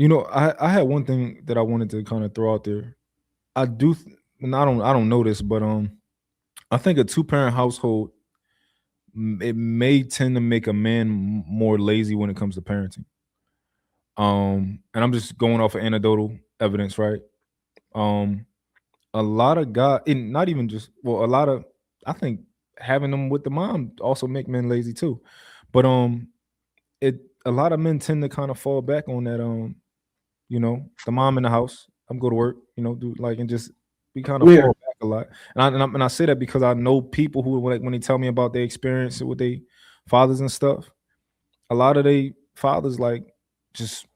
I had one thing that I wanted to kind of throw out there. I do, and I don't know this, but I think a two parent household, it may tend to make a man more lazy when it comes to parenting. And I'm just going off of anecdotal evidence, right? Um, a lot of God, and not even just, well, a lot of, I think having them with the mom also make men lazy too. But it a lot of men tend to kind of fall back on that. The mom in the house. I'm go to work. Do like and just we kind of Where? fall back a lot. And I say that because I know people who like when they tell me about their experience with their fathers and stuff. A lot of they fathers like just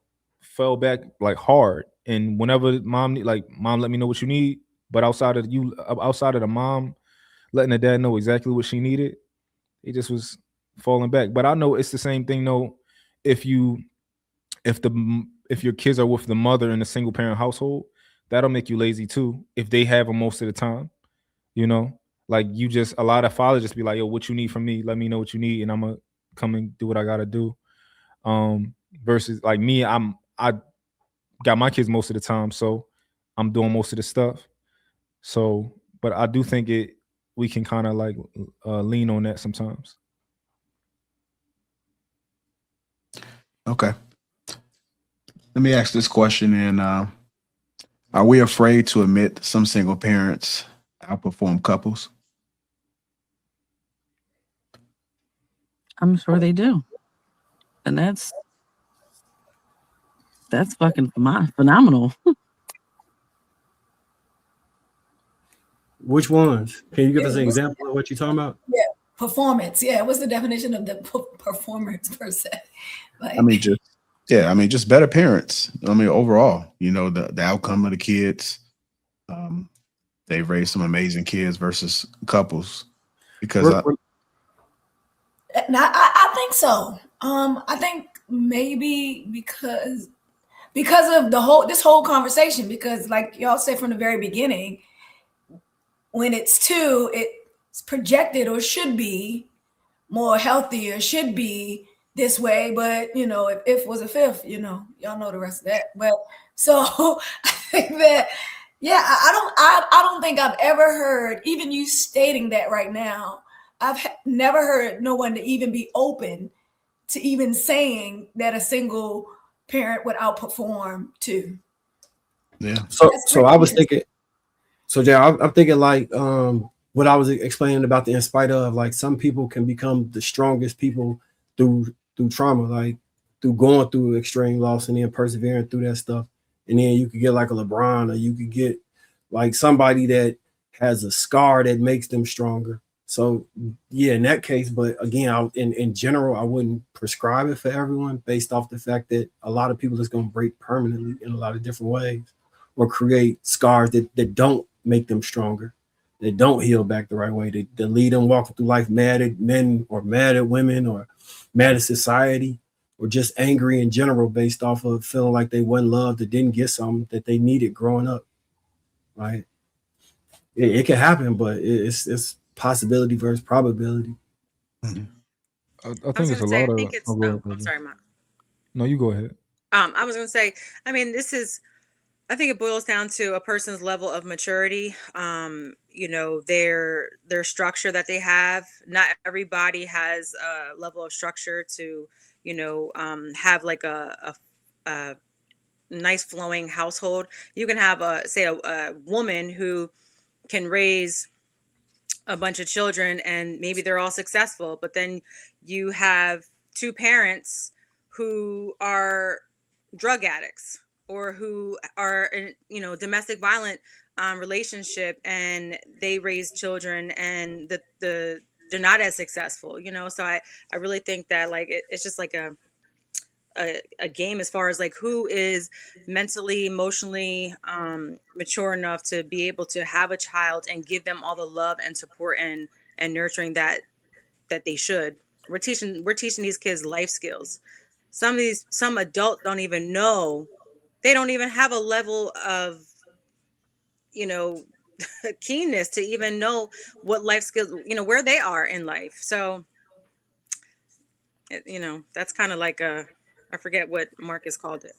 fell back like hard. And whenever mom, let me know what you need. But outside of the mom letting the dad know exactly what she needed, he just was falling back. But I know it's the same thing though. If you if your kids are with the mother in a single parent household, that'll make you lazy too. If they have them most of the time, you know, like you just a lot of fathers just be like, "Yo, what you need from me? Let me know what you need, and I'm gonna come and do what I gotta do." Versus like me, I got my kids most of the time, so I'm doing most of the stuff. So, but I do think we can kind of like lean on that sometimes. Okay. Let me ask this question. And are we afraid to admit some single parents outperform couples? I'm sure they do, and that's fucking phenomenal. Which ones? Can you give Yeah, us an example of what you're talking about? yeah, performance. Yeah, what's the definition of the performance per se? I mean, Like, just yeah, I mean, just better parents. I mean, overall, the outcome of the kids. Um, they've raised some amazing kids versus couples because We're, I, we're- I think so. I think maybe because of this whole conversation, because like y'all said from the very beginning, when it's two, it's projected or should be more healthy or should be this way. But if was a fifth, y'all know the rest of that. But so I think that, yeah, I don't think I've ever heard even you stating that right now. I've never heard no one to even be open to even saying that a single parent would outperform two. yeah, so That's so pretty I was interesting. thinking. So yeah, I'm thinking like what I was explaining about the in spite of, like some people can become the strongest people through trauma, like through going through extreme loss and then persevering through that stuff. And then you could get like a LeBron, or you could get like somebody that has a scar that makes them stronger. So yeah, in that case, but again, in general, I wouldn't prescribe it for everyone based off the fact that a lot of people is going to break permanently in a lot of different ways, or create scars that don't make them stronger, that don't heal back the right way, that lead them walking through life mad at men or mad at women or mad at society, or just angry in general based off of feeling like they wasn't loved, that didn't get something that they needed growing up. Right? It can happen, but it's possibility versus probability. Mhm. I I was think it's gonna a say, I lot of. think it's. Oh, go Oh, ahead, I'm brother. sorry, Mom. No, you go ahead. I was gonna say, I mean, this is. I think it boils down to a person's level of maturity. Their structure that they have. Not everybody has a level of structure to, have like a nice flowing household. You can have a woman who can raise a bunch of children and maybe they're all successful, but then you have two parents who are drug addicts or who are in domestic violent relationship, and they raise children and they're not as successful, so I really think that like it's just like a game as far as like who is mentally emotionally mature enough to be able to have a child and give them all the love and support and nurturing that they should. We're teaching these kids life skills. Some adults don't even know, they don't even have a level of you know keenness to even know what life skills, where they are in life. So that's kind of like a, I forget what Marcus called it.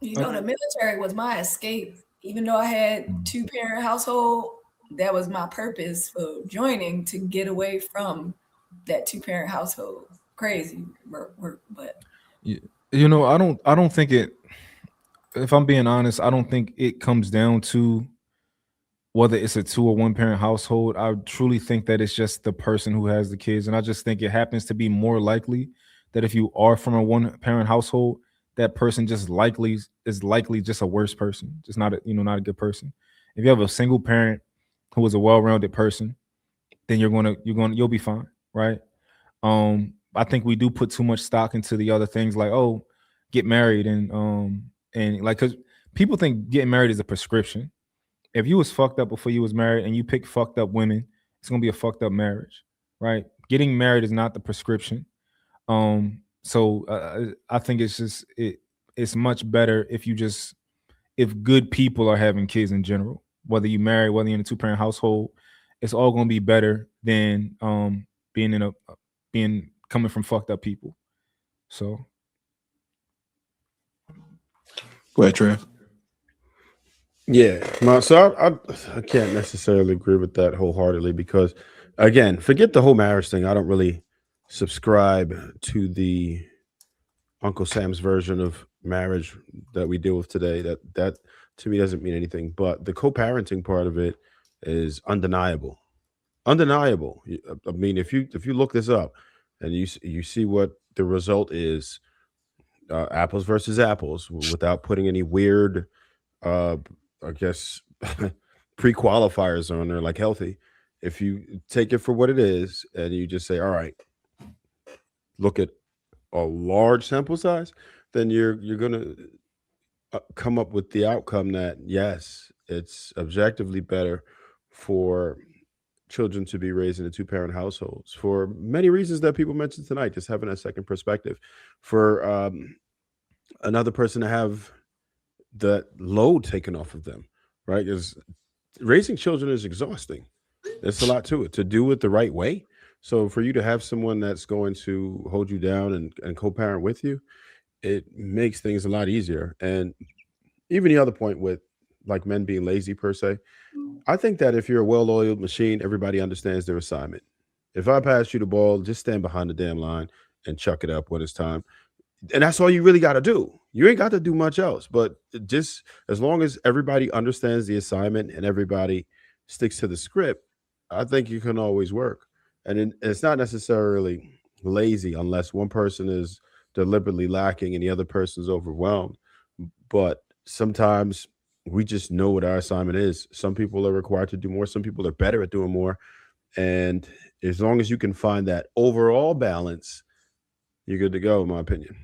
You know, the military was my escape. Even though I had 2-parent household, that was my purpose for joining, to get away from that 2-parent household. Crazy work, but You know, I don't think it. If I'm being honest, I don't think it comes down to whether it's a 2 or 1-parent household. I truly think that it's just the person who has the kids, and I just think it happens to be more likely that if you are from a 1-parent household, that person just likely is likely just a worse person, just not a, not a good person. If you have a single parent who is a well-rounded person, then you'll be fine, right? I think we do put too much stock into the other things, like, oh, get married, and like, because people think getting married is a prescription. If you was fucked up before you was married and you pick fucked up women, it's gonna be a fucked up marriage, right? Getting married is not the prescription. So I think it's much better if good people are having kids in general, whether you marry, whether you're in a 2-parent household, it's all gonna be better than being in a being coming from fucked up people. So Go ahead, Trev. Yeah, so I can't necessarily agree with that wholeheartedly because, again, forget the whole marriage thing. I don't really subscribe to the Uncle Sam's version of marriage that we deal with today. That to me doesn't mean anything. But the co-parenting part of it is undeniable. Undeniable. I mean, if you look this up and you see what the result is, apples versus apples, without putting any weird, uh, I guess, pre-qualifiers on there like healthy. If you take it for what it is and you just say, all right, look at a large sample size, then you're gonna come up with the outcome that yes, it's objectively better for children to be raised in a 2-parent households for many reasons that people mentioned tonight. Just having a second perspective, for another person to have the load taken off of them, right? Because raising children is exhausting. There's a lot to it, to do it the right way. So for you to have someone that's going to hold you down and co-parent with you, it makes things a lot easier. And even the other point with like men being lazy per se, I think that if you're a well-oiled machine, everybody understands their assignment. If I pass you the ball, just stand behind the damn line and chuck it up when it's time. And that's all you really got to do. You ain't got to do much else, but just as long as everybody understands the assignment and everybody sticks to the script, I think you can always work. And it's not necessarily lazy unless one person is deliberately lacking and the other person's overwhelmed. But sometimes we just know what our assignment is. Some people are required to do more, some people are better at doing more. And as long as you can find that overall balance, you're good to go, in my opinion.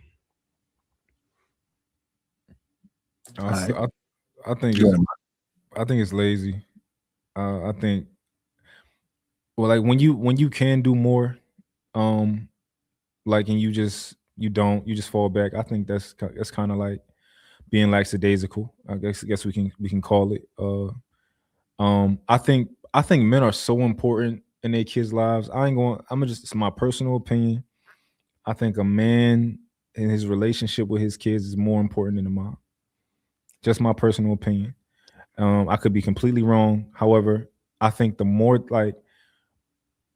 I think it's lazy. I think, well, like when you can do more, like, and you just fall back. I think that's kind of like being lackadaisical. I guess we can call it. I think men are so important in their kids' lives. It's my personal opinion. I think a man in his relationship with his kids is more important than a mom. Just my personal opinion. I could be completely wrong. However, I think the more, like,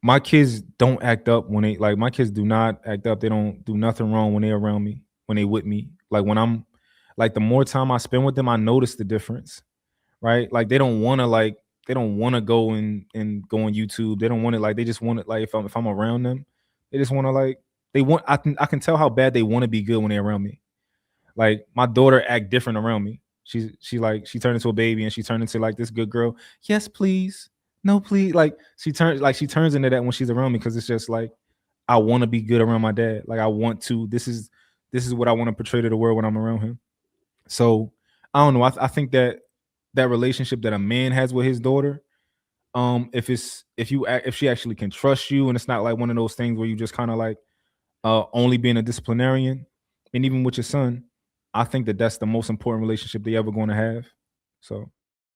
my kids don't act up my kids do not act up. They don't do nothing wrong when they're around me, when they with me. Like when I'm like, the more time I spend with them, I notice the difference. Right? Like they don't want to go and go on YouTube. They don't want it. Like they just want it. Like if I'm around them, they just want to, like, I can tell how bad they want to be good when they're around me. Like my daughter act different around me. She turned into a baby and she turned into like this good girl. Yes, please. No, please. Like she turns into that when she's around me, because it's just like, I want to be good around my dad. Like I want to. This is what I want to portray to the world when I'm around him. So I don't know. I think that relationship that a man has with his daughter, if she actually can trust you, and it's not like one of those things where you just kind of like only being a disciplinarian, and even with your son, I think that that's the most important relationship they ever going to have. So